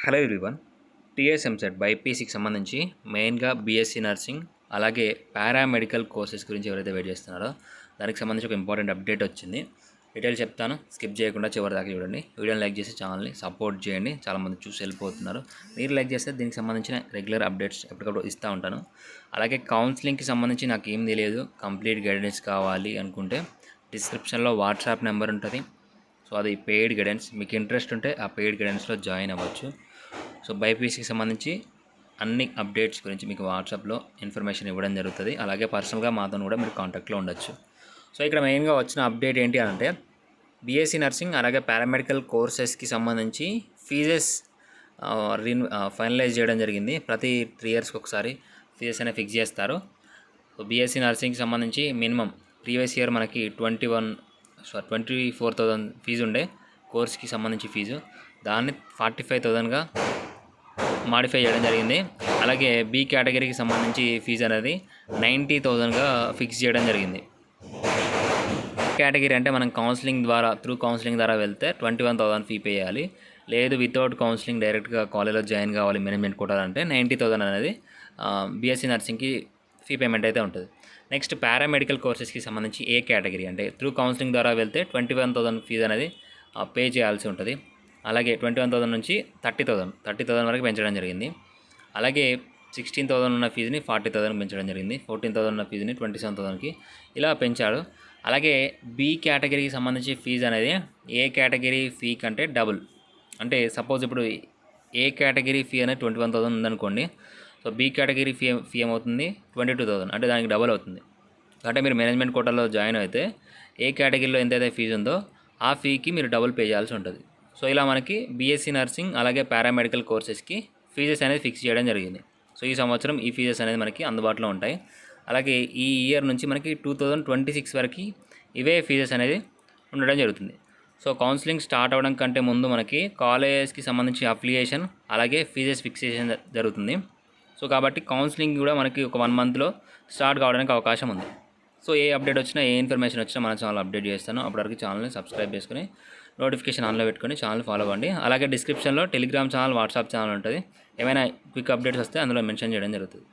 Hello everyone. TS EAMCET బైపీసీకి సంబంధించి మెయిన్గా BSc nursing అలాగే పారామెడికల్ కోర్సెస్ గురించి ఎవరైతే వెయిట్ చేస్తున్నారో దానికి సంబంధించి ఒక ఇంపార్టెంట్ అప్డేట్ వచ్చింది. డీటెయిల్ చెప్తాను, స్కిప్ చేయకుండా చివరి దాకా చూడండి. వీడియోని లైక్ చేసి ఛానల్ని సపోర్ట్ చేయండి. చాలామంది చూసి వెళ్ళిపోతున్నారు. మీరు లైక్ చేస్తే దీనికి సంబంధించిన రెగ్యులర్ అప్డేట్స్ ఎప్పటికప్పుడు ఇస్తూ ఉంటాను. అలాగే కౌన్సిలింగ్కి సంబంధించి నాకు ఏం తెలియదు, కంప్లీట్ గైడెన్స్ కావాలి అనుకుంటే డిస్క్రిప్షన్లో వాట్సాప్ నెంబర్ ఉంటుంది. సో అది పెయిడ్ గైడెన్స్. మీకు ఇంట్రెస్ట్ ఉంటే ఆ పెయిడ్ గైడెన్స్లో జాయిన్ అవ్వచ్చు. సో బైపీసీకి సంబంధించి అన్ని అప్డేట్స్ గురించి మీకు వాట్సాప్లో ఇన్ఫర్మేషన్ ఇవ్వడం జరుగుతుంది. అలాగే పర్సనల్గా మాతో కూడా మీరు కాంటాక్ట్లో ఉండొచ్చు. సో ఇక్కడ మెయిన్గా వచ్చిన అప్డేట్ ఏంటి అంటే బీఎస్సీ నర్సింగ్ అలాగే పారామెడికల్ కోర్సెస్కి సంబంధించి ఫీజెస్ ఫైనలైజ్ చేయడం జరిగింది. ప్రతి 3 ఇయర్స్కి ఒకసారి ఫీజెస్ అనేవి ఫిక్స్ చేస్తారు. సో బీఎస్సీ నర్సింగ్కి సంబంధించి మినిమం ప్రీవియస్ ఇయర్ మనకి 24,000 ఫీజు ఉండే కోర్స్కి సంబంధించి ఫీజు, దాన్ని 45,000గా మాడిఫై చేయడం జరిగింది. అలాగే బి కేటగిరీకి సంబంధించి ఫీజు అనేది 90,000గా ఫిక్స్ చేయడం జరిగింది. కేటగిరీ అంటే మనం కౌన్సిలింగ్ ద్వారా వెళ్తే 21,000 ఫీ పే చేయాలి. లేదు వితౌట్ కౌన్సిలింగ్ డైరెక్ట్గా కాలేజ్లో జాయిన్ కావాలి మేనేజ్మెంట్ కోటాలంటే 90,000 అనేది బీఎస్సీ నర్సింగ్కి ఫీ పేమెంట్ అయితే ఉంటుంది. నెక్స్ట్ పారామెడికల్ కోర్సెస్కి సంబంధించి ఏ కేటగిరీ అంటే త్రూ కౌన్సిలింగ్ ద్వారా వెళ్తే 21,000 ఫీజు అనేది పే చేయాల్సి ఉంటుంది. అలాగే 21,000 నుంచి 30,000 వరకు పెంచడం జరిగింది. అలాగే 16,000 ఉన్న ఫీజుని 40,000 పెంచడం జరిగింది. 14,000 ఉన్న ఫీజుని 27,000కి ఇలా పెంచాడు. అలాగే బి కేటగిరీకి సంబంధించి ఫీజు అనేది ఏ కేటగిరీ ఫీ కంటే డబుల్. అంటే సపోజ్ ఇప్పుడు ఏ కేటగిరీ ఫీ అనేది 21,000 ఉందనుకోండి. సో బి కేటగిరీ ఫీ ఏమవుతుంది 22,000, అంటే దానికి డబుల్ అవుతుంది. అంటే మీరు మేనేజ్మెంట్ కోటాలో జాయిన్ అయితే ఏ కేటగిరీలో ఎంతైతే ఫీజు ఉందో ఆ ఫీకి మీరు డబుల్ పే చేయాల్సి ఉంటుంది. సో ఇలా మనకి బీఎస్సీ నర్సింగ్ అలాగే పారామెడికల్ కోర్సెస్కి ఫీజెస్ అనేది ఫిక్స్ చేయడం జరిగింది. సో ఈ సంవత్సరం ఈ ఫీజెస్ అనేది మనకి అందుబాటులో ఉంటాయి. అలాగే ఈ ఇయర్ నుంచి మనకి 2026 వరకు ఇవే ఫీజెస్ అనేది ఉండడం జరుగుతుంది. సో కౌన్సిలింగ్ స్టార్ట్ అవ్వడం కంటే ముందు మనకి కాలేజెస్కి సంబంధించి అఫిలియేషన్ అలాగే ఫీజెస్ ఫిక్సేషన్ జరుగుతుంది. సో కాబట్టి కౌన్సిలింగ్ కూడా మనకి ఒక 1 మంత్లో స్టార్ట్ కావడానికి అవకాశం ఉంది. సో ఏ అప్డేట్ వచ్చినా ఏ ఇన్ఫర్మేషన్ వచ్చినా మన ఛానల్ అప్డేట్ చేస్తాను. అప్పటివరకు ఛానల్ని సబ్స్క్రైబ్ చేసుకుని నోటిఫికేషన్ ఆన్లో పెట్టుకొని ఛానల్ ఫాలో అవ్వండి. అలాగే డిస్క్రిప్షన్లో టెలిగ్రామ్ ఛానల్, వాట్సాప్ ఛానల్ ఉంటుంది. ఏమైనా క్విక్ అప్డేట్స్ వస్తే అందులో మెన్షన్ చేయడం జరుగుతుంది.